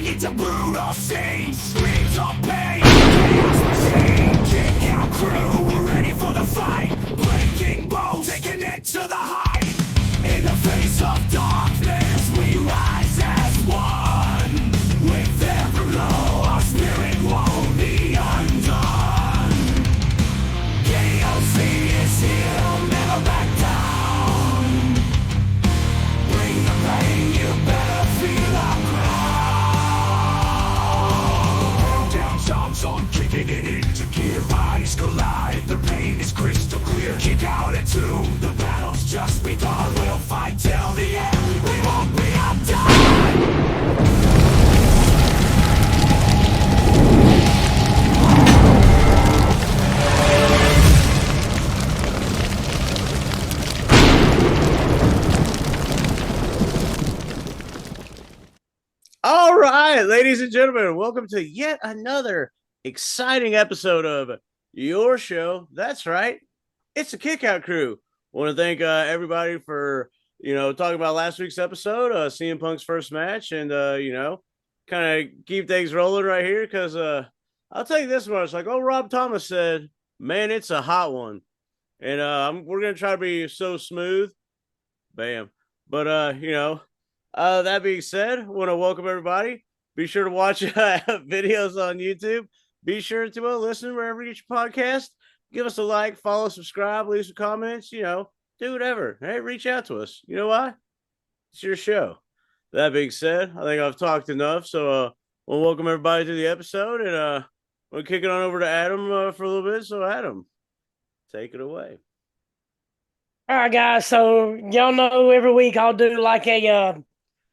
It's a brutal scene, screams of pain, chaos machine, kick out crew, we're ready for the fight, breaking bones, taking it to the height. In the face of darkness, we rise as one. With every blow, our spirit won't be undone. KOC is here, never back down. Bring the pain, you better feel our crowd. Down songs on, kicking it into gear. Bodies collide, the pain is crystal clear. Kick out and tune, the battle's just begun. We'll fight till the end, we won't be undone. All right, ladies and gentlemen, welcome to yet another exciting episode of your show. That's right, it's the Kickout Crew. I want to thank everybody for talking about last week's episode, CM Punk's first match, and kind of keep things rolling right here because I'll tell you this much: like old Rob Thomas said, man, it's a hot one, and we're gonna try to be so smooth, bam. But that being said, I want to welcome everybody. Be sure to watch videos on YouTube. Be sure to listen wherever you get your podcast. Give us a like, follow, subscribe, leave some comments. Do whatever. Hey, reach out to us. You know why? It's your show. That being said, I think I've talked enough. So we'll welcome everybody to the episode. And we'll kick it on over to Adam for a little bit. So, Adam, take it away. All right, guys. So y'all know every week I'll do like an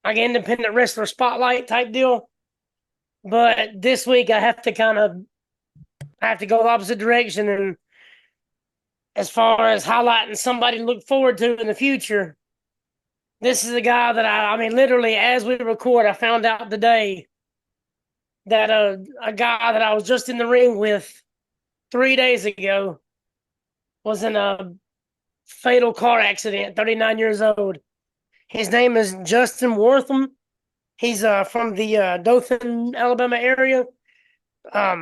independent wrestler spotlight type deal. But this week I have to go the opposite direction. And as far as highlighting somebody to look forward to in the future, this is a guy that I mean, literally as we record, I found out today that a guy that I was just in the ring with 3 days ago was in a fatal car accident, 39 years old. His name is Justin Wortham. He's from the Dothan, Alabama area. I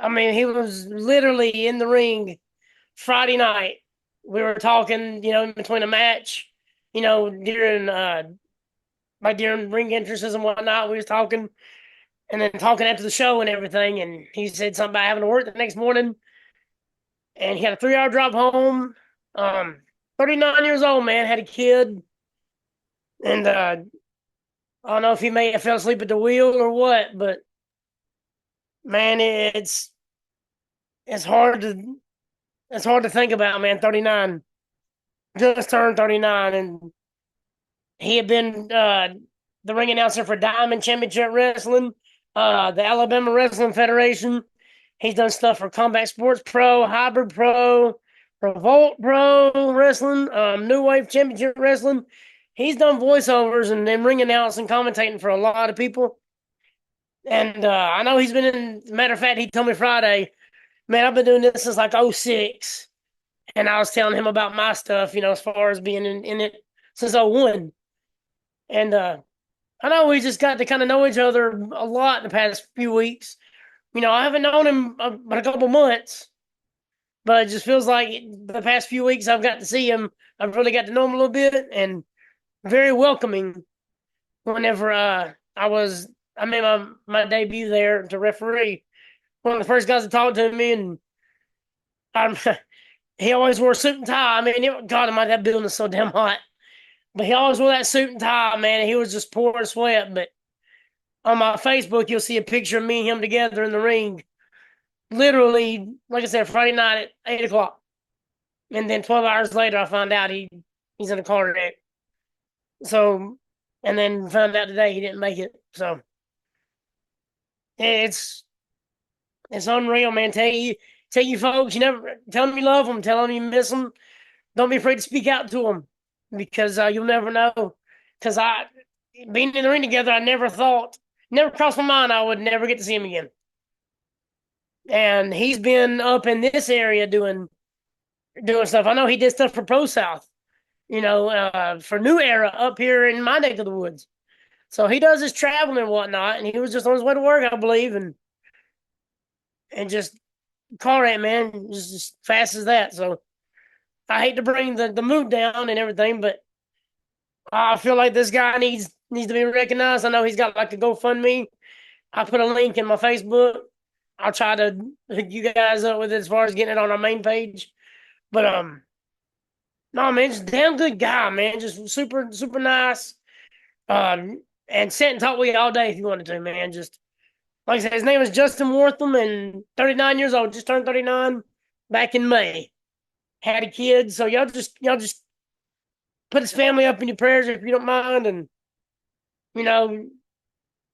mean, he was literally in the ring Friday night. We were talking, in between a match, during ring entrances and whatnot. We was talking and then talking after the show and everything. And he said something about having to work the next morning. And he had a 3-hour drive home. 39 years old, man, had a kid. And I don't know if he may have fell asleep at the wheel or what, but man, it's hard to think about, man. 39, just turned 39, and he had been the ring announcer for Diamond Championship Wrestling, the Alabama Wrestling Federation. He's done stuff for Combat Sports Pro, Hybrid Pro, Revolt Pro Wrestling, New Wave Championship Wrestling. He's done voiceovers and then ring announcing, commentating for a lot of people. And I know he's been in, matter of fact, he told me Friday, man, I've been doing this since like 06. And I was telling him about my stuff, as far as being in it since 01. And I know we just got to kind of know each other a lot in the past few weeks. I haven't known him but a couple months. But it just feels like the past few weeks I've got to see him. I've really got to know him a little bit, and very welcoming whenever I made my debut there to referee. One of the first guys that talked to me, and he always wore a suit and tie. I mean, God almighty, that building is so damn hot. But he always wore that suit and tie, man. He was just pouring sweat. But on my Facebook, you'll see a picture of me and him together in the ring. Literally, like I said, Friday night at 8 o'clock. And then 12 hours later, I found out he's in a car wreck. So, and then found out today he didn't make it. So, it's unreal, man. Tell you folks, tell them you love them, tell them you miss them. Don't be afraid to speak out to them because you'll never know. Because being in the ring together, I never crossed my mind I would never get to see him again. And he's been up in this area doing stuff. I know he did stuff for Pro South, for New Era up here in my neck of the woods. So he does his traveling and whatnot, and he was just on his way to work, I believe, and just car wreck, man, just as fast as that. So I hate to bring the mood down and everything, but I feel like this guy needs to be recognized. I know he's got like a GoFundMe. I put a link in my Facebook. I'll try to hook you guys up with it as far as getting it on our main page. But no, man, just damn good guy, man. Just super, super nice. And sit and talk with you all day if you wanted to, man. Just like I said, his name is Justin Wortham, and 39 years old, just turned 39 back in May. Had a kid, so y'all just put his family up in your prayers if you don't mind, and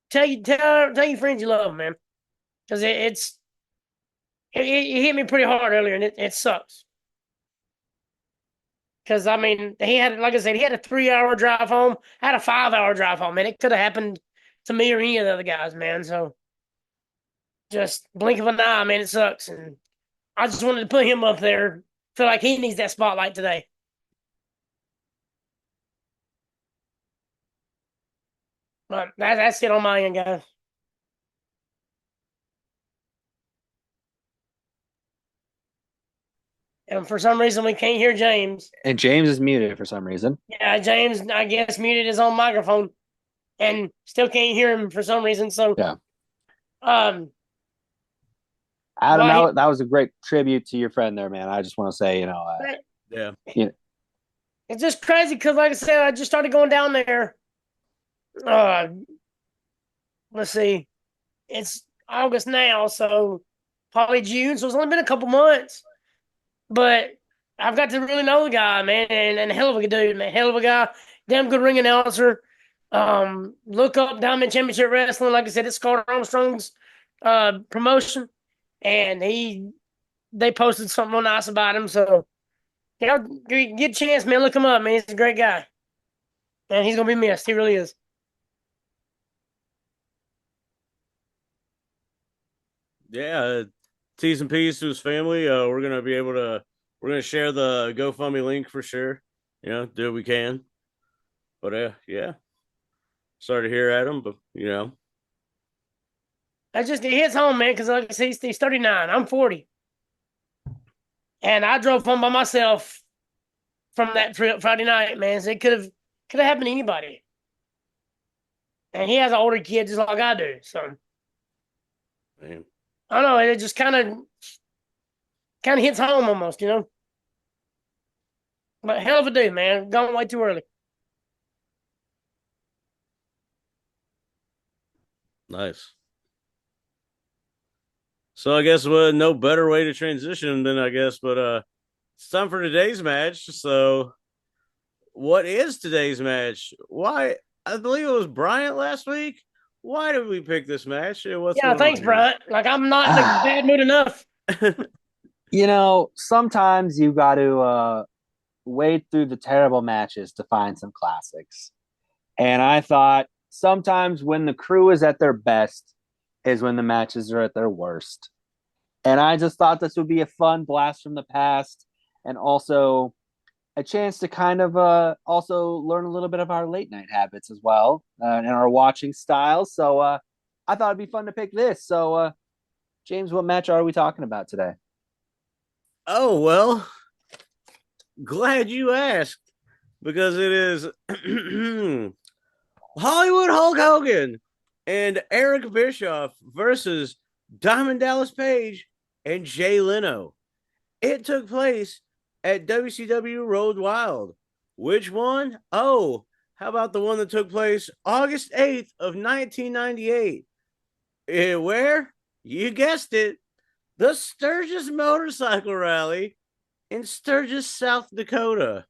tell your friends you love him, man, because it hit me pretty hard earlier, and it sucks. Because I mean, he had, like I said, he had a 3-hour drive home. I had a 5-hour drive home, and it could have happened to me or any of the other guys, man. So just blink of an eye, man. It sucks, and I just wanted to put him up there. Feel like he needs that spotlight today. But that's it on my end, guys. And for some reason, we can't hear James. And James is muted for some reason. Yeah, James, I guess, muted his own microphone and still can't hear him for some reason. So, Yeah. Um, Adam, well, that was a great tribute to your friend there, man. I just want to say, Yeah. it's just crazy because, like I said, I just started going down there. Let's see, it's August now, so probably June. So it's only been a couple months, but I've got to really know the guy, man, and a hell of a dude, man, hell of a guy, damn good ring announcer. Look up Diamond Championship Wrestling. Like I said, it's Carter Armstrong's promotion, and they posted something nice about him. So, get a chance, man. Look him up, man. He's a great guy, and he's gonna be missed. He really is. Yeah, T's and P's to his family. We're gonna share the GoFundMe link for sure. Do what we can. But yeah, sorry to hear Adam, but It hits home, man, because like I said, he's 39. I'm 40, and I drove home by myself from that Friday night, man. So it could have happened to anybody. And he has an older kid just like I do, so man. I don't know. It just kind of hits home almost, But hell of a dude, man. Gone way too early. Nice. So I guess no better way to transition than but it's time for today's match. So what is today's match? Why? I believe it was Bryant last week. Why did we pick this match? Thanks, Bryant. Like, I'm not in a bad mood enough. Sometimes you got to wade through the terrible matches to find some classics. And I thought sometimes when the crew is at their best is when the matches are at their worst. And I just thought this would be a fun blast from the past, and also a chance to kind of also learn a little bit of our late night habits as well, and our watching styles. So I thought it'd be fun to pick this. So James, what match are we talking about today? Oh, well, glad you asked, because it is Hollywood Hulk Hogan and Eric Bischoff versus Diamond Dallas Page and Jay Leno. It took place at WCW Road Wild. Which one? Oh, how about the one that took place August 8th of 1998? Where? You guessed it. The Sturgis Motorcycle Rally in Sturgis, South Dakota.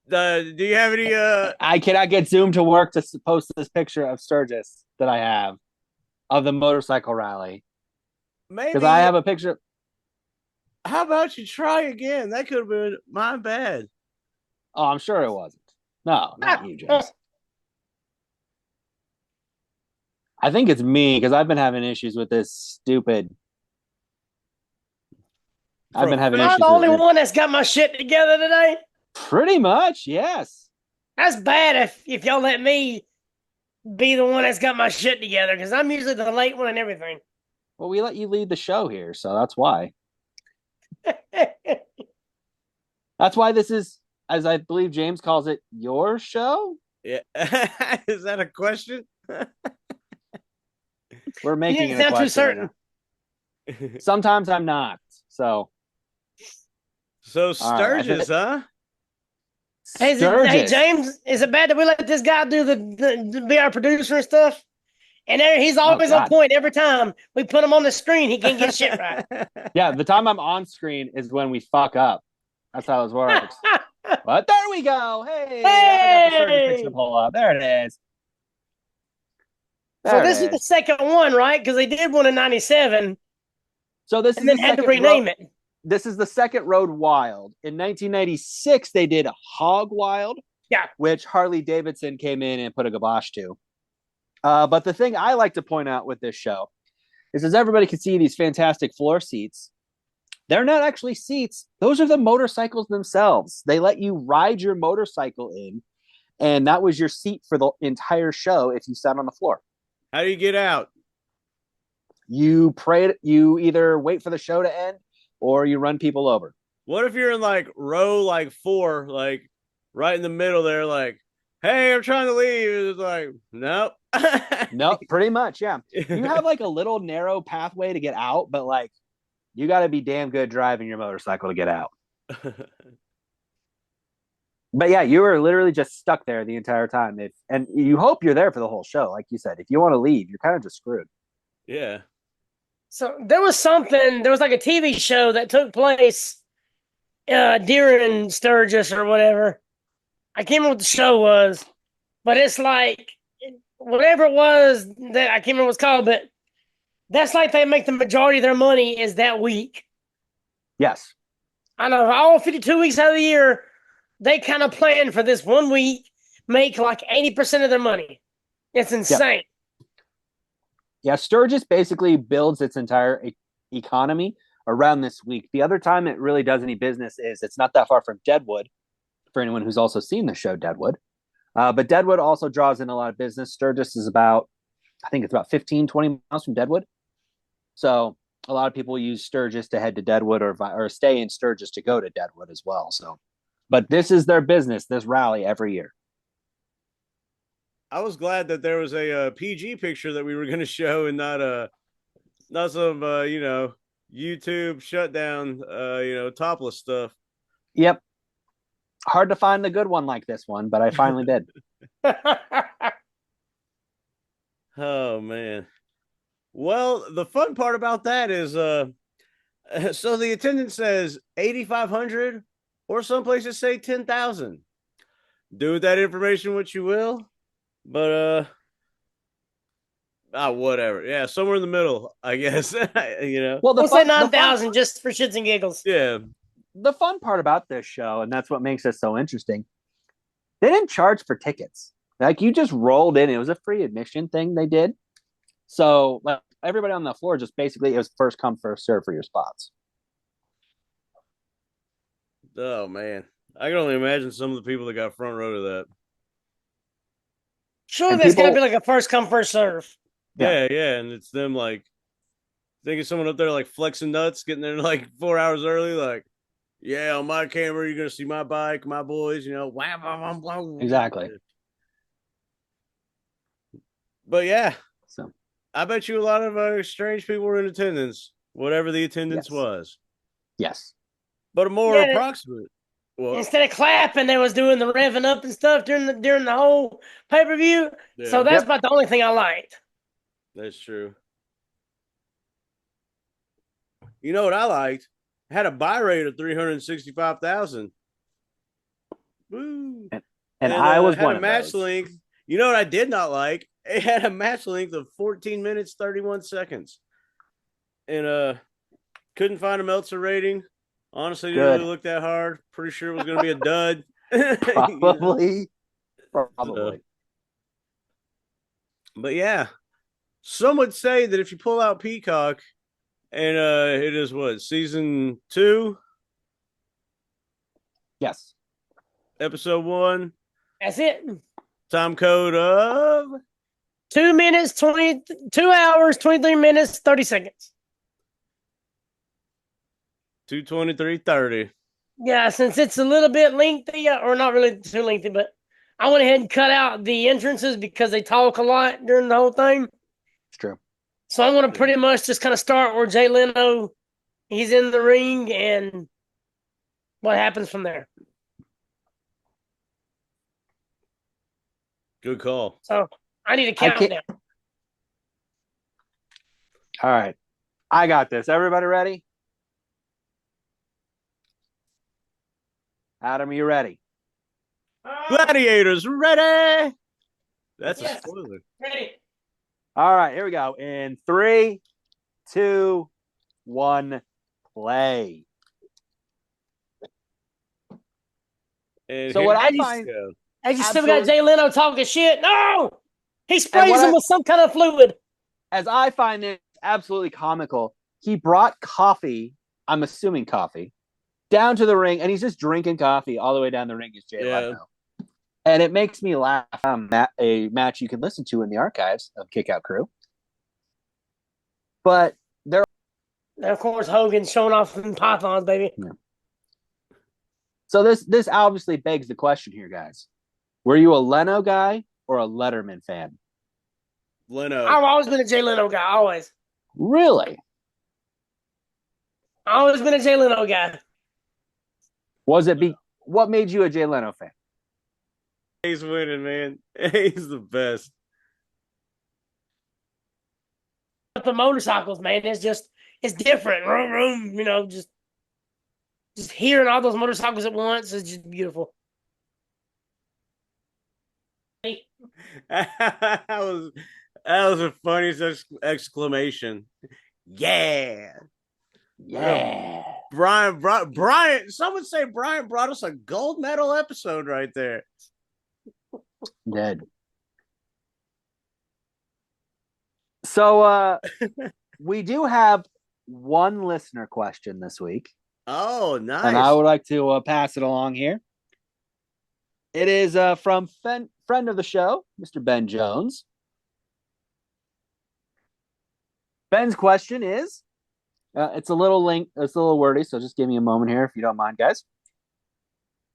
Do you have any? I cannot get Zoom to work to post this picture of Sturgis that I have of the motorcycle rally. Maybe because I have a picture. How about you try again? That could have been my bad. Oh, I'm sure it wasn't. No, not you, James. I think it's me because I've been having issues with this stupid. I've been having issues. I'm the only one that's got my shit together today. Pretty much, yes. That's bad if y'all let me be the one that's got my shit together, because I'm usually the late one and everything. Well, we let you lead the show here, so that's why. That's why this is, as I believe James calls it, your show. Yeah. Is that a question? We're making You it a sound too question. certain. Sometimes I'm not. So Sturgis, huh? Hey, Sturgis. James, is it bad that we let this guy do the be our producer and stuff? And he's always on God. point every time we put him on the screen. He can't get shit right. Yeah, the time I'm on screen is when we fuck up. That's how this works. But there we go. Hey, I got the Sturgis picture to pull up. There it is. So this is the second one, right? Because they did one in '97. So this and is then the had to second rename it. This is the second Road Wild. In 1996, they did Hog Wild, which Harley Davidson came in and put a kibosh to. But the thing I like to point out with this show is, as everybody can see these fantastic floor seats, they're not actually seats. Those are the motorcycles themselves. They let you ride your motorcycle in, and that was your seat for the entire show if you sat on the floor. How do you get out? You either wait for the show to end or you run people over. What if you're in like row like 4, like right in the middle there, like, hey, I'm trying to leave. It's like, nope. Nope, pretty much, yeah. You have like a little narrow pathway to get out, but like you got to be damn good driving your motorcycle to get out. But yeah, you were literally just stuck there the entire time. And you hope you're there for the whole show. Like you said, if you want to leave, you're kind of just screwed. Yeah. So there was like a TV show that took place during Sturgis or whatever. I can't remember what the show was, but it's like whatever it was that I can't remember what it's called, but that's like they make the majority of their money is that week. Yes. I know all 52 weeks out of the year, they kind of plan for this one week, make like 80% of their money. It's insane. Yep. Yeah, Sturgis basically builds its entire economy around this week. The other time it really does any business is it's not that far from Deadwood, for anyone who's also seen the show Deadwood. But Deadwood also draws in a lot of business. Sturgis is I think it's about 15, 20 miles from Deadwood. So a lot of people use Sturgis to head to Deadwood or stay in Sturgis to go to Deadwood as well. So, but this is their business, this rally every year. I was glad that there was a PG picture that we were going to show and not some YouTube shutdown topless stuff. Yep. Hard to find a good one like this one, but I finally did. Oh man. Well, the fun part about that is so the attendance says 8,500, or some places say 10,000. Do with that information what you will. But whatever. Yeah, somewhere in the middle, I guess. Well, we'll say 9,000 just for shits and giggles. Yeah. The fun part about this show, and that's what makes it so interesting, they didn't charge for tickets. Like, you just rolled in. It was a free admission thing they did. So like everybody on the floor just basically, it was first come, first serve for your spots. Oh man. I can only imagine some of the people that got front row to that. Sure, there's got to be like a first come, first serve. Yeah, and it's them like thinking someone up there like flexing nuts, getting there like 4 hours early, like, yeah, on my camera, you're gonna see my bike, my boys, wow. Exactly. But yeah, so I bet you a lot of strange people were in attendance, whatever the attendance was. Yes, but a more approximate. Well, instead of clapping, they was doing the revving up and stuff during the whole pay-per-view. Yeah. So that's about the only thing I liked. That's true. You know what I liked? It had a buy rate of 365,000. Woo! And I was had one a of match those. length. You know what I did not like? It had a match length of 14 minutes 31 seconds, and couldn't find a Meltzer rating. Honestly, didn't really look that hard. Pretty sure it was going to be a dud. Probably. But yeah, some would say that if you pull out Peacock, and it is what, season 2? Yes. Episode 1. That's it. Time code of 2 minutes, 2 hours, 23 minutes, 30 seconds. 2:23:30. Yeah, since it's a little bit lengthy, or not really too lengthy, but I went ahead and cut out the entrances because they talk a lot during the whole thing. It's true. So I'm going to pretty much just kind of start where Jay Leno, he's in the ring, and what happens from there. Good call. So I need a countdown. All right. I got this. Everybody ready? Adam, you ready? Gladiators ready. That's Yes. a spoiler. Ready? All right, here we go. In 3, 2, 1, play. And So what I here we find, go. As you still got Jay Leno talking shit. No! He sprays what him with some kind of fluid. as I find this absolutely comical, he brought coffee, I'm assuming coffee, down to the ring, and he's just drinking coffee all the way down the ring as Jay Leno. And it makes me laugh. A match you can listen to in the archives of Kickout Crew. But there. And of course, Hogan showing off in pythons, baby. Yeah. So this obviously begs the question here, guys. Were you a Leno guy or a Letterman fan? Leno. I've always been a Jay Leno guy, always. Really? I've always been a Jay Leno guy. What made you a Jay Leno fan? He's winning, man. He's the best. But the motorcycles, man, it's different. Vroom, vroom, you know, just hearing all those motorcycles at once is just beautiful. that was a funny exclamation. Yeah. Yeah. Bryant, some would say Bryant brought us a gold medal episode right there. Dead. So we do have one listener question this week. Oh, nice. And I would like to pass it along here. It is from friend of the show, Mr. Ben Jones. Ben's question is, it's a little wordy, so just give me a moment here if you don't mind, guys.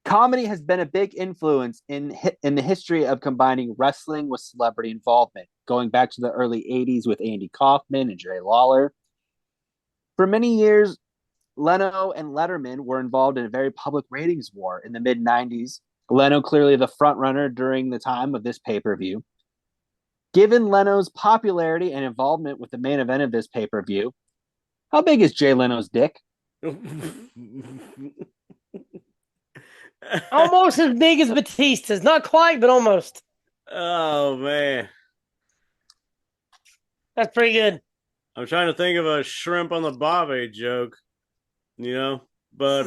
Comedy has been a big influence in the history of combining wrestling with celebrity involvement, going back to the early 80s with Andy Kaufman and Jerry Lawler. For many years, Leno and Letterman were involved in a very public ratings war in the mid-90s. Leno clearly the front runner during the time of this pay-per-view. Given Leno's popularity and involvement with the main event of this pay-per-view, how big is Jay Leno's dick? Almost as big as Batista's. Not quite, but almost. Oh, man. That's pretty good. I'm trying to think of a shrimp on the barbie joke, but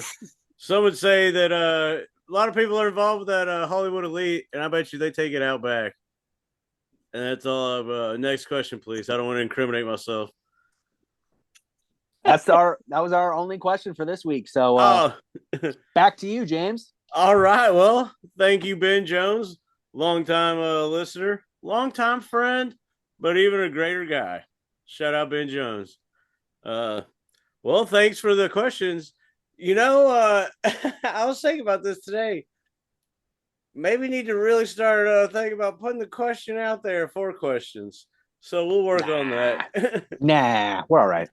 some would say that a lot of people are involved with that Hollywood elite, and I bet you they take it out back. And that's all. Next question, please. I don't want to incriminate myself. That was our only question for this week. So back to you, James. All right. Well, thank you, Ben Jones, longtime listener, longtime friend, but even a greater guy. Shout out Ben Jones. Well, thanks for the questions. I was thinking about this today. Maybe need to really start thinking about putting the question out there for questions. So we'll work on that. Nah, we're all right.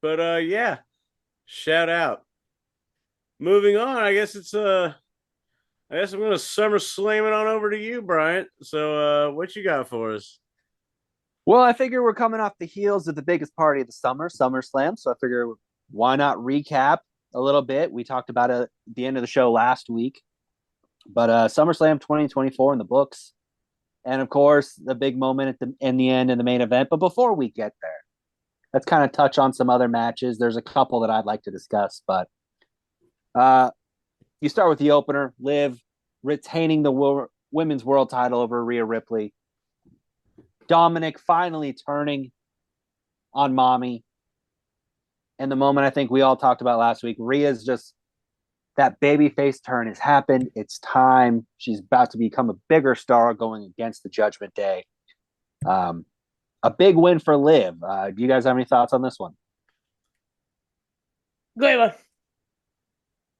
But yeah, shout out. Moving on, I guess I'm gonna Summerslam it on over to you, Bryant. So what you got for us? Well, I figure we're coming off the heels of the biggest party of the summer, SummerSlam. So I figure why not recap a little bit? We talked about it at the end of the show last week. But SummerSlam 2024 in the books. And of course, the big moment in the end in the main event. But before we get there, let's kind of touch on some other matches. There's a couple that I'd like to discuss, but you start with the opener, Liv retaining the women's world title over Rhea Ripley. Dominic finally turning on Mommy. And the moment I think we all talked about last week, Rhea's just that babyface turn has happened. It's time. She's about to become a bigger star going against the Judgment Day. A big win for Liv. Do you guys have any thoughts on this one? Go ahead, bud.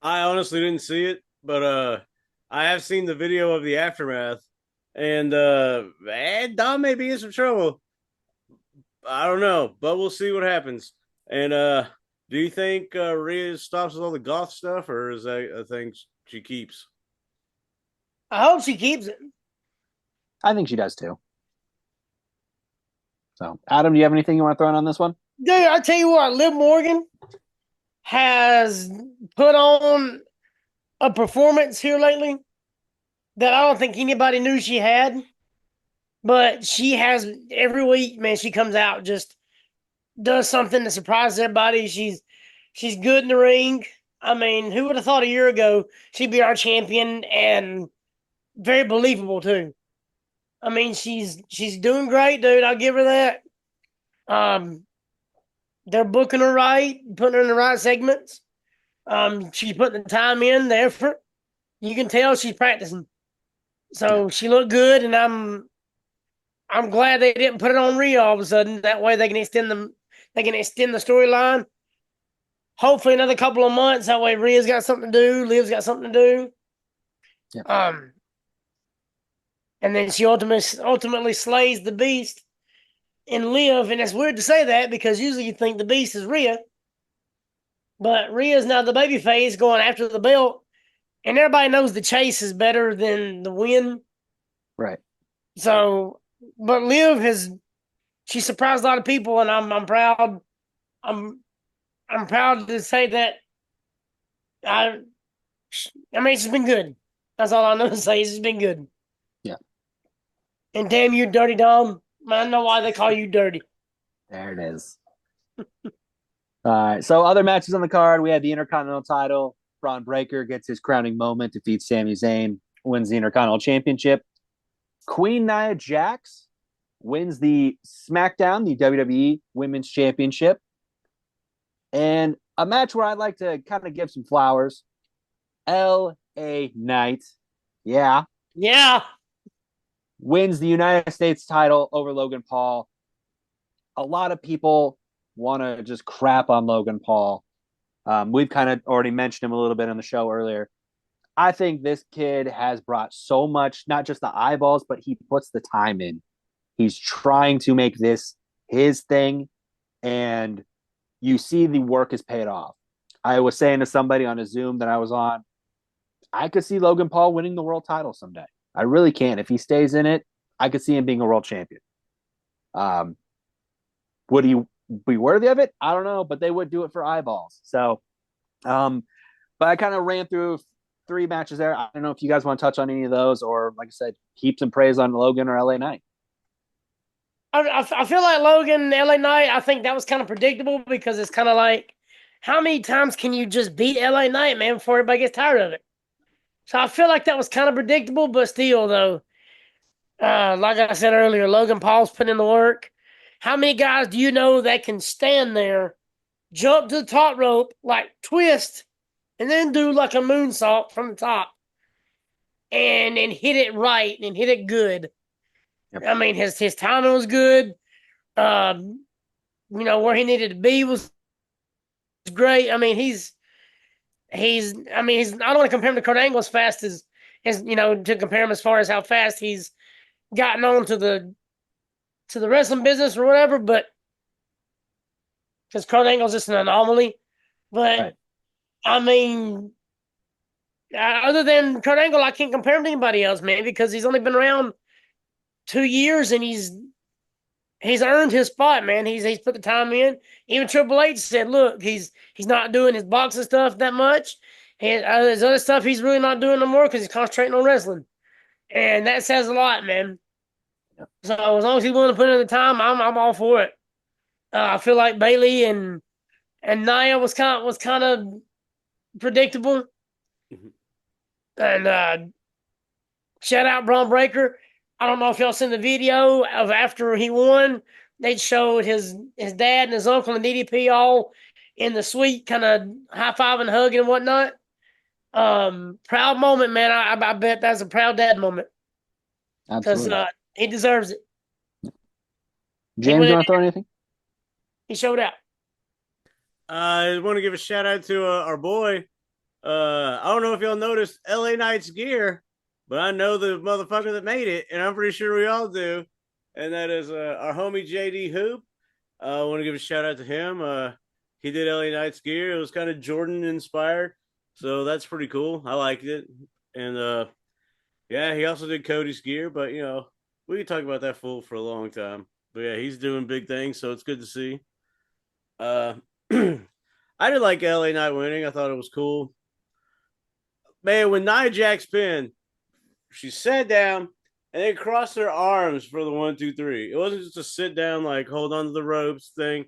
I honestly didn't see it, but I have seen the video of the aftermath, and Dom may be in some trouble. I don't know, but we'll see what happens. And do you think Rhea stops with all the goth stuff, or is that a thing she keeps? I hope she keeps it. I think she does too. So, Adam, do you have anything you want to throw in on this one? Dude, I tell you what, Liv Morgan has put on a performance here lately that I don't think anybody knew she had. But she has every week, man, she comes out, just does something to surprise everybody. She's good in the ring. I mean, who would have thought a year ago she'd be our champion, and very believable too. I mean, she's doing great, dude. I'll give her that. They're booking her right, putting her in the right segments. She's putting the time in, the effort. You can tell she's practicing. So she looked good, and I'm glad they didn't put it on Rhea all of a sudden. That way they can extend the storyline. Hopefully another couple of months. That way Rhea's got something to do. Liv's got something to do. Yeah. And then she ultimately slays the Beast in Liv. And it's weird to say that because usually you think the Beast is Rhea. But Rhea's now the babyface going after the belt. And everybody knows the chase is better than the win. Right. So, but Liv she surprised a lot of people, and I'm proud. I'm proud to say that. I mean, it's been good. That's all I know to say. It's been good. Yeah. And damn you, Dirty Dom. I know why they call you Dirty. There it is. All right. So other matches on the card, we had the Intercontinental title. Braun Breaker gets his crowning moment, defeats Sami Zayn, wins the Intercontinental Championship. Queen Nia Jax wins the SmackDown, the WWE Women's Championship. And a match where I'd like to kind of give some flowers. LA Knight, yeah, wins the United States title over Logan Paul. A lot of people want to just crap on Logan Paul. We've kind of already mentioned him a little bit on the show earlier. I think this kid has brought so much, not just the eyeballs, but he puts the time in. He's trying to make this his thing, and you see the work is paid off. I was saying to somebody on a Zoom that I was on, I could see Logan Paul winning the world title someday. I really can. If he stays in it, I could see him being a world champion. Would he be worthy of it? I don't know, but they would do it for eyeballs. So, but I kind of ran through 3 matches there. I don't know if you guys want to touch on any of those, or like I said, heap some praise on Logan or LA Knight. I feel like Logan, LA Knight, I think that was kind of predictable because it's kind of like, how many times can you just beat LA Knight, man, before everybody gets tired of it? So I feel like that was kind of predictable, but still, though, like I said earlier, Logan Paul's putting in the work. How many guys do you know that can stand there, jump to the top rope, like twist, and then do like a moonsault from the top and hit it right and hit it good? Yep. I mean, his timing was good. Where he needed to be was great. I mean, I don't want to compare him to Kurt Angle as fast as to compare him as far as how fast he's gotten on to the wrestling business or whatever, but because Kurt Angle's just an anomaly. But right. I mean, other than Kurt Angle, I can't compare him to anybody else, man, because he's only been around 2 years and he's earned his spot, man. He's put the time in. Even Triple H said, look, he's not doing his boxing stuff that much. His other stuff he's really not doing no more because he's concentrating on wrestling. And that says a lot, man. Yep. So as long as he's willing to put in the time, I'm all for it. I feel like Bayley and Nia was kind of predictable. Mm-hmm. And shout out Braun Breaker. I don't know if y'all seen the video of after he won. They showed his dad and his uncle and DDP all in the suite, kind of high-fiving, hugging and whatnot. Proud moment, man. I bet that's a proud dad moment because Absolutely. he deserves it. James, you want to throw anything? He showed out. I want to give a shout out to our boy. I don't know if y'all noticed LA Knight's gear, but I know the motherfucker that made it, and I'm pretty sure we all do. And that is our homie JD Hoop. I want to give a shout out to him. He did LA Knight's gear. It was kind of Jordan inspired, so that's pretty cool. I liked it, and yeah, he also did Cody's gear. But we could talk about that fool for a long time. But yeah, he's doing big things, so it's good to see. Uh, I did like LA Knight winning. I thought it was cool. Man, when Nia Jax pinned, she sat down and then crossed her arms for the 1, 2, 3. It wasn't just a sit down, like hold on to the ropes thing.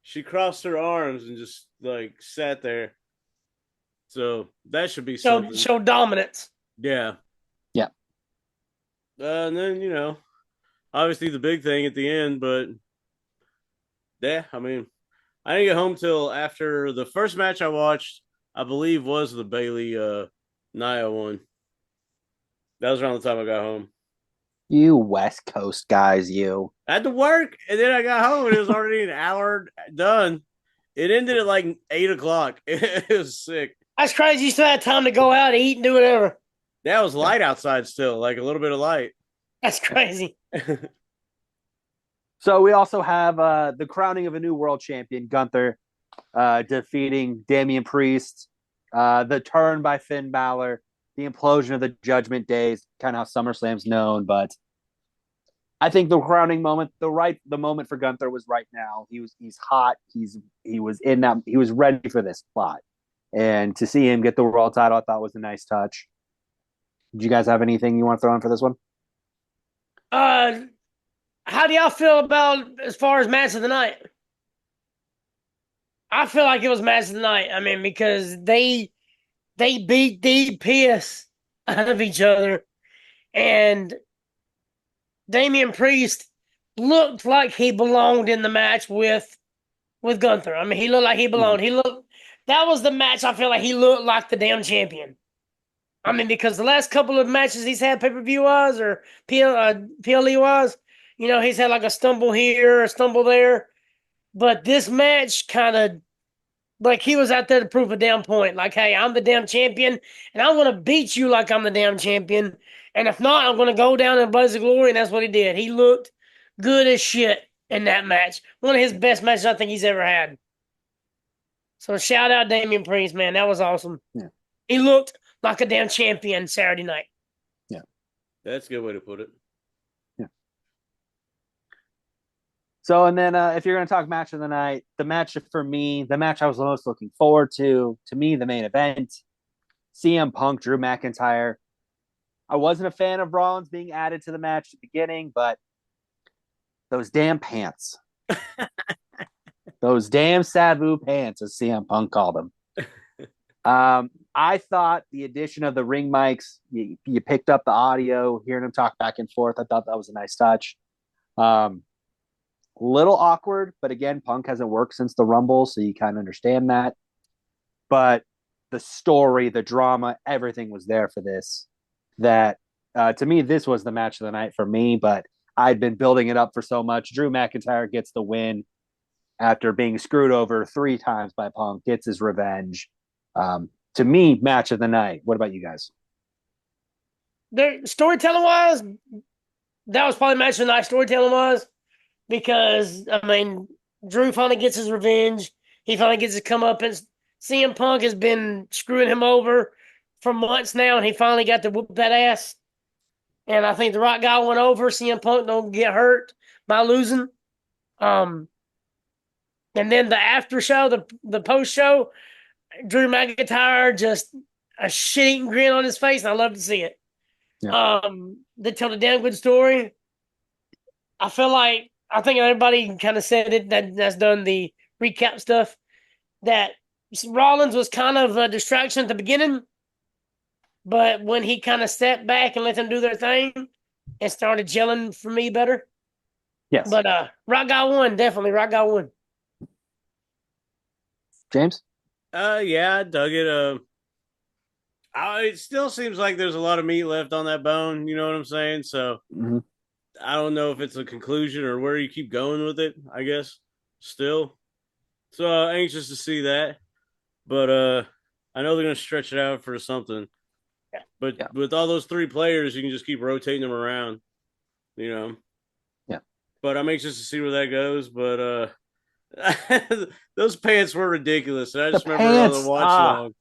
She crossed her arms and just like sat there. So that should be something. Show dominance. Yeah. Yeah. And then, obviously the big thing at the end, but yeah, I mean, I didn't get home till after the first match I watched, I believe was the Bailey Nia one. That was around the time I got home. You West Coast guys, you. I had to work, and then I got home, and it was already an hour done. It ended at like 8 o'clock. It was sick. That's crazy. You still had time to go out, eat, and do whatever. That was light outside still, like a little bit of light. That's crazy. So we also have the crowning of a new world champion, Gunther, defeating Damian Priest, the turn by Finn Balor, the implosion of the Judgment Days, kind of how SummerSlam's known. But I think the crowning moment, the moment for Gunther was right now. He's hot. He was ready for this spot, and to see him get the world title, I thought was a nice touch. Did you guys have anything you want to throw in for this one? How do y'all feel about as far as match of the night? I feel like it was match of the night. I mean, because they beat the piss out of each other, and Damian Priest looked like he belonged in the match with Gunther. I mean, he looked like he belonged. That was the match. I feel like he looked like the damn champion. I mean, because the last couple of matches he's had pay-per-view wise or PLE wise, he's had like a stumble here, a stumble there. But this match kind of, like, he was out there to prove a damn point. Like, hey, I'm the damn champion, and I'm going to beat you like I'm the damn champion. And if not, I'm going to go down in blaze of glory, and that's what he did. He looked good as shit in that match. One of his best matches I think he's ever had. So shout out Damian Priest, man. That was awesome. Yeah. He looked like a damn champion Saturday night. Yeah. That's a good way to put it. Yeah. So, and then if you're going to talk match of the night, the match for me, the match I was most looking forward to me, the main event, CM Punk, Drew McIntyre. I wasn't a fan of Rollins being added to the match at the beginning, but those damn pants. Those damn Sabu pants, as CM Punk called them. I thought the addition of the ring mics, you picked up the audio, hearing them talk back and forth. I thought that was a nice touch. Little awkward, but again, Punk hasn't worked since the Rumble, so you kind of understand that. But the story, the drama, everything was there for this. That, to me, this was the match of the night for me, but I'd been building it up for so much. Drew McIntyre gets the win after being screwed over 3 times by Punk, gets his revenge. To me, match of the night. What about you guys? Storytelling wise, that was probably match of the night storytelling wise, because I mean, Drew finally gets his revenge. He finally gets his comeuppance. CM Punk has been screwing him over for months now, and he finally got to whoop that ass. And I think the right guy went over. CM Punk don't get hurt by losing. And then the after show, the post show, Drew McIntyre just a shit-eating grin on his face, and I love to see it. Yeah. They tell a damn good story. I think everybody kind of said it that's done the recap stuff, that Rollins was kind of a distraction at the beginning, but when he kind of stepped back and let them do their thing, it started gelling for me better. Yes. But right guy won, definitely right guy won. James? Yeah, I dug it. It still seems like there's a lot of meat left on that bone. You know what I'm saying? So Mhm. I don't know if it's a conclusion or where you keep going with it. I guess still. So anxious to see that, but I know they're gonna stretch it out for something. Yeah. But Yeah. with all those 3 players, you can just keep rotating them around. You know. Yeah. But I'm anxious to see where that goes. But those pants were ridiculous, and I just remember on the pants, watch along,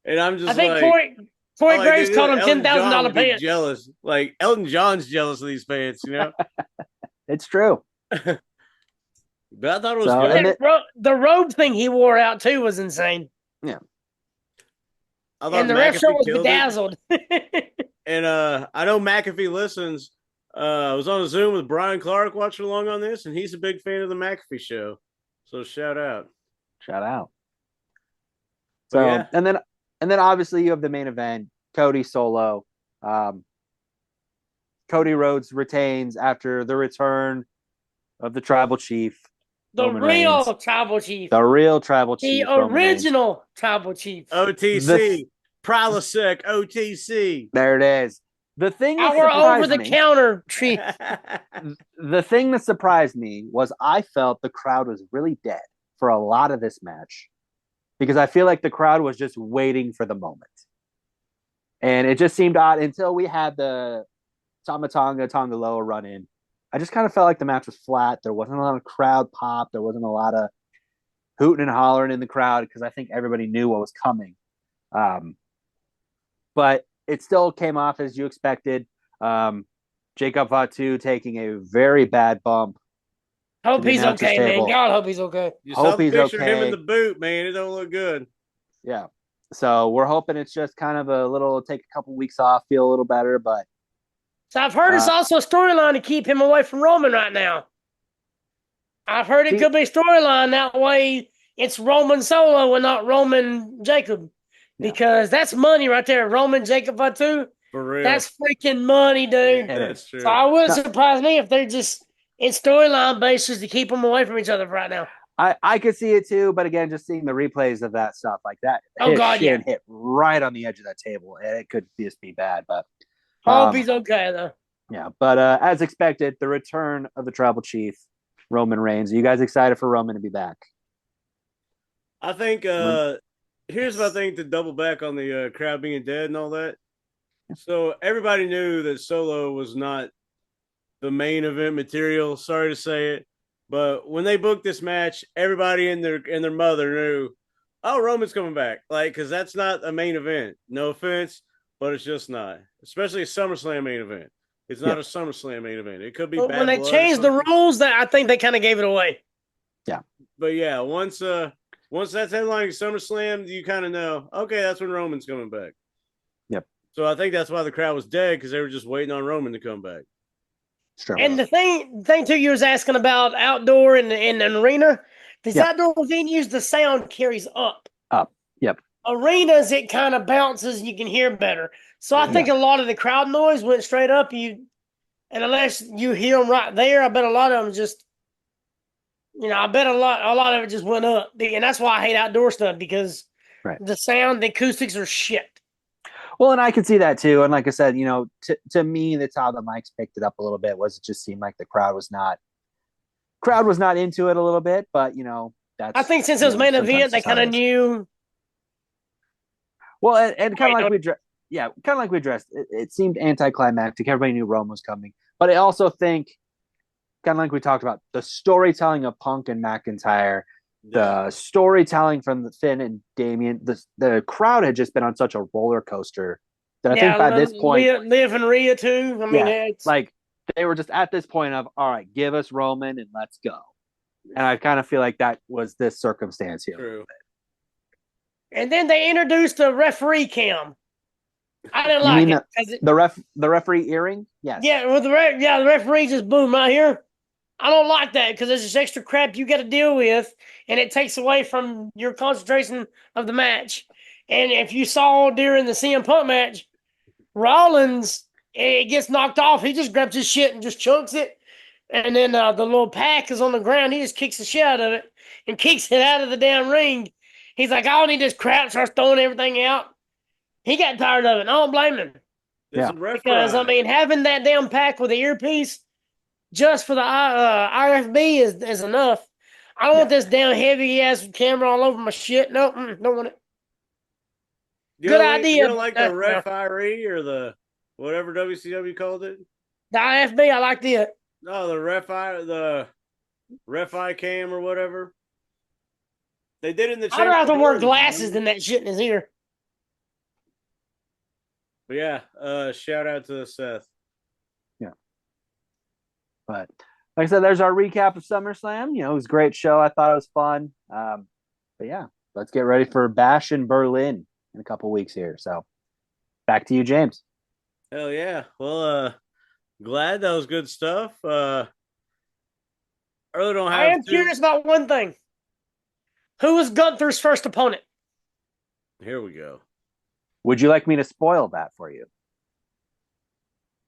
and I'm I just think like. Corey I'm like, Graves called him Elton John $10,000 would be pants. jealous. Like Elton John's jealous of these pants, you know. it's true. But I thought it was So, good. and The robe thing he wore out too was insane. yeah, I thought And the ref show McAfee was killed it. bedazzled. And I know McAfee listens. I was on a Zoom with Brian Clark watching along on this, and he's a big fan of the McAfee show. So shout out. shout out. But So yeah. and then obviously you have the main event, Cody Solo. Cody Rhodes retains after the return of the Tribal Chief, The Roman real Reigns. tribal chief. The real Tribal The Chief, Roman Reigns. original tribal chief. OTC. Prilosec OTC. There it is. The thing that Our surprised over the me, counter chief. the thing that surprised me was I felt the crowd was really dead for a lot of this match because I feel like the crowd was just waiting for the moment. And it just seemed odd until we had the Tama Tonga Loa run in. I just kind of felt like the match was flat. There wasn't a lot of crowd pop. There wasn't a lot of hooting and hollering in the crowd because I think everybody knew what was coming. But it still came off as you expected. Jacob Fatu taking a very bad bump. Hope he's announcer's okay, table. man. God, hope he's okay. You Hope saw the he's picture of him okay. in the boot, man. It don't look good. Yeah. So we're hoping it's just kind of a little, take a couple weeks off, feel a little better. But So I've heard it's also a storyline to keep him away from Roman right now. I've heard it could be a storyline that way. It's Roman Solo and not Roman Jacob, because that's money right there. Roman Jacob Fatu. For real. That's freaking money, dude. Yeah, that's true. So I wouldn't surprise me if they're just in storyline basis to keep them away from each other right now. I could see it too, but again, just seeing the replays of that stuff like that, hit right on the edge of that table, and it could just be bad. But hope he's okay though. Yeah, but as expected, the return of the Tribal Chief, Roman Reigns. Are you guys excited for Roman to be back? I think here's my thing to double back on the crowd being dead and all that. So everybody knew that Solo was not the main event material. Sorry to say it, but when they booked this match, everybody and their mother knew, oh, Roman's coming back. Like, because that's not a main event. No offense, but it's just not. Especially a SummerSlam main event. It's not a SummerSlam main event. It could be bad when they blood changed the rules, that I think they kind of gave it away. Yeah, but yeah, once that's headlining SummerSlam, you kind of know, okay, that's when Roman's coming back. Yep. So I think that's why the crowd was dead, because they were just waiting on Roman to come back. Sure. And the thing too, you was asking about outdoor and an arena. These outdoor venues, the sound carries up. Up. Yep. Arenas, it kind of bounces and you can hear better. So I think a lot of the crowd noise went straight up. And unless you hear them right there, I bet a lot of them just, I bet a lot of it just went up. And that's why I hate outdoor stuff, because the sound, the acoustics are shit. Well, and I can see that too. And like I said, to me, that's how the mics picked it up a little bit. Was it just seemed like the crowd was not into it a little bit, but that's. I think since it was main event, they kind of knew. Well, and kind of like we addressed, it seemed anticlimactic. Everybody knew Rome was coming, but I also think, kind of like we talked about, the storytelling of Punk and McIntyre, the storytelling from the Finn and Damian, the crowd had just been on such a roller coaster that I think by this point, Liv and Rhea too. I mean, it's like they were just at this point of, all right, give us Roman and let's go. And I kind of feel like that was this circumstance here. True. And then they introduced a referee cam. I didn't like it. The referee earring? Yes. Yeah, well, the referee just boom right here. I don't like that, because there's this extra crap you got to deal with, and it takes away from your concentration of the match. And if you saw during the CM Punk match, Rollins, it gets knocked off. He just grabs his shit and just chunks it. And then the little pack is on the ground. He just kicks the shit out of it and kicks it out of the damn ring. He's like, I don't need this crap. Starts throwing everything out. He got tired of it. And I don't blame him. It's Yeah. a ref Because, I ride. mean, having that damn pack with the earpiece just for the IFB is enough. I don't want this damn heavy-ass camera all over my shit. No, don't want it. Good idea. You don't like the No. referee or the whatever WCW called it? The IFB, I liked it. No, the ref eye cam or whatever. They did it in the I'd rather wear Chamber glasses than that shit in his ear. But yeah, shout out to Seth. But like I said, there's our recap of SummerSlam. You know, it was a great show. I thought it was fun. But yeah, let's get ready for Bash in Berlin in a couple weeks here. So back to you, James. Hell yeah. Well, glad that was good stuff. I really don't have I am curious about one thing. Who was Gunther's first opponent? Here we go. Would you like me to spoil that for you?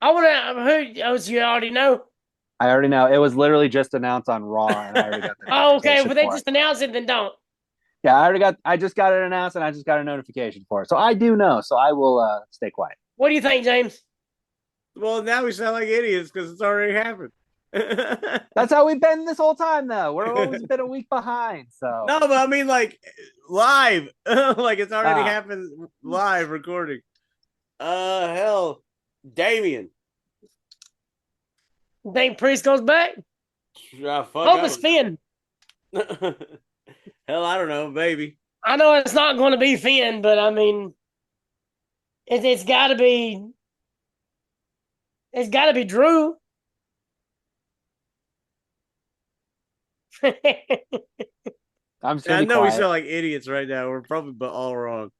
I want to. Who? You already know. I already know. It was literally just announced on Raw, and I already got the Oh, okay. notification Well, they for just it. announced it, then don't. Yeah, I just got it announced, and I just got a notification for it. So I do know. So I will stay quiet. What do you think, James? Well, now we sound like idiots because it's already happened. That's how we've been this whole time, though. We're always been a week behind. So No, but I mean, like, live. Like, it's already Ah. happened live recording. Hell, Damien. Think Priest goes back? Fuck, Hope it's Finn. Hell, I don't know, baby. I know it's not going to be Finn, but I mean, it's got to be. It's got to be Drew. I'm just I gonna be know we quiet. sound like idiots right now. We're probably all wrong.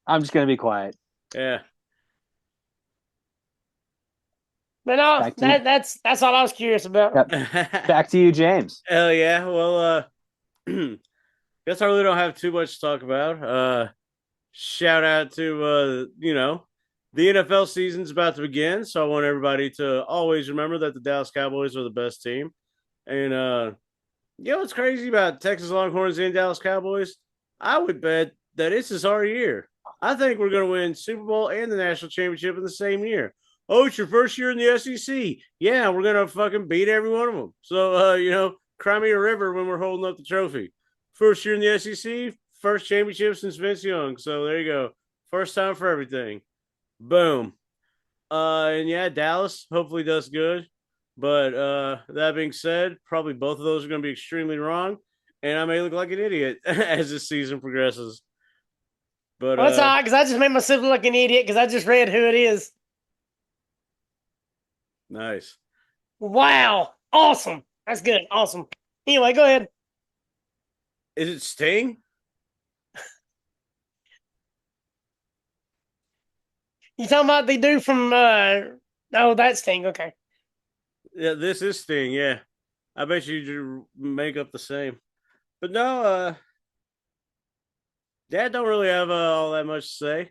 I'm just gonna be quiet. Yeah. But no, Back to you. that's all I was curious about. Yep. Back to you, James. Hell yeah. Well, guess I really don't have too much to talk about. Shout out to the NFL season's about to begin, so I want everybody to always remember that the Dallas Cowboys are the best team. And you know what's crazy about Texas Longhorns and Dallas Cowboys? I would bet that this is our year. I think we're going to win Super Bowl and the national championship in the same year. Oh, it's your first year in the SEC. Yeah, we're going to fucking beat every one of them. So, cry me a river when we're holding up the trophy. First year in the SEC, first championship since Vince Young. So there you go. First time for everything. Boom. And yeah, Dallas hopefully does good. But that being said, probably both of those are going to be extremely wrong. And I may look like an idiot as this season progresses. But Well, that's all right, because I just made myself look like an idiot because I just read who it is. nice. Wow. Awesome. That's good. Awesome. Anyway, go ahead. Is it Sting? You talking about the dude from oh, that's Sting. Okay. Yeah, this is Sting. Yeah. I bet you make up the same. But no, Dad don't really have all that much to say.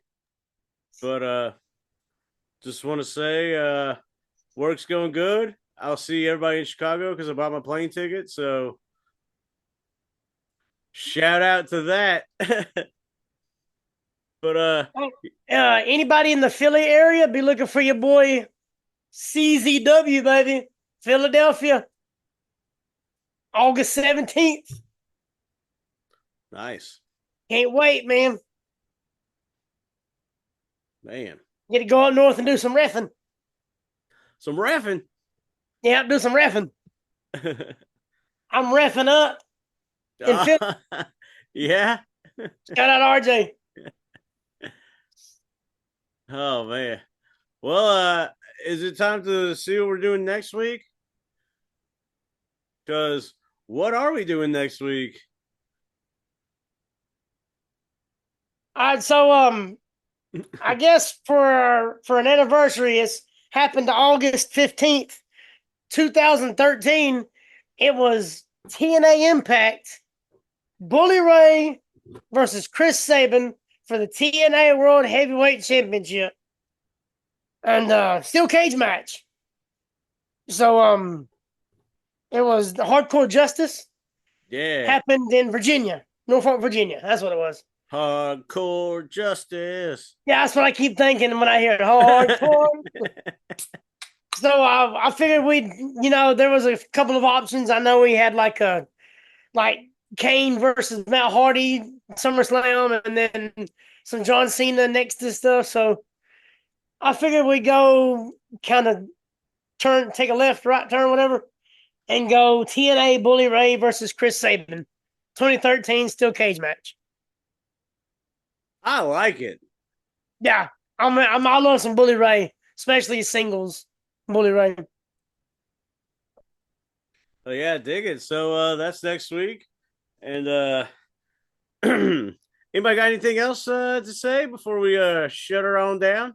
But just want to say work's going good. I'll see everybody in Chicago because I bought my plane ticket. So shout out to that. But Anybody in the Philly area, be looking for your boy CZW, baby. Philadelphia. August 17th. nice. Can't wait, man. Man. Get to go up north and do some reffing. Some reffing. Yeah, do some reffing. I'm reffing up. In Philly. Yeah. Shout out RJ. Oh man. Well, is it time to see what we're doing next week? Because what are we doing next week? All right, so I guess for an anniversary, it's happened to August 15th, 2013. It was TNA Impact, Bully Ray versus Chris Sabin for the TNA World Heavyweight Championship. And steel cage match. So it was the Hardcore Justice. Yeah. Happened in Virginia, Norfolk, Virginia. That's what it was. Hardcore justice. Yeah, that's what I keep thinking when I hear it. Hardcore. So I figured there was a couple of options. I know we had like Kane versus Matt Hardy, SummerSlam, and then some John Cena next to stuff. So I figured we'd go kind of take a left, right turn, whatever, and go TNA Bully Ray versus Chris Sabin. 2013 steel cage match. I like it. Yeah, I love some Bully Ray, especially singles Bully Ray. Oh yeah, dig it. So that's next week. And anybody got anything else to say before we shut her on down?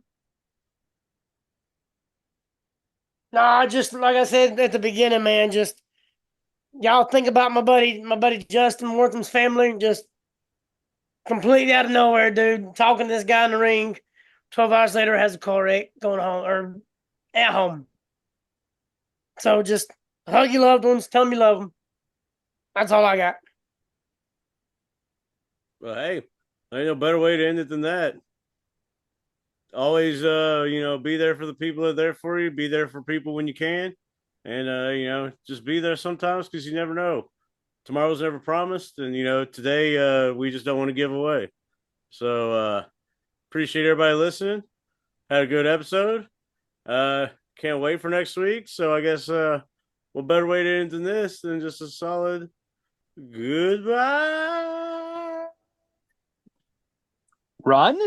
Nah, just like I said at the beginning, man, just y'all think about my buddy Justin Wortham's family, just completely out of nowhere, dude. Talking to this guy in the ring. 12 hours later, has a car wreck going home or at home. So just hug your loved ones, tell them you love them. That's all I got. Well, hey, ain't no better way to end it than that. Always, be there for the people that are there for you. Be there for people when you can. And, just be there sometimes because you never know. Tomorrow's never promised. And, today we just don't want to give away. So appreciate everybody listening. Had a good episode. Can't wait for next week. So I guess what better way to end than this than just a solid goodbye. Run?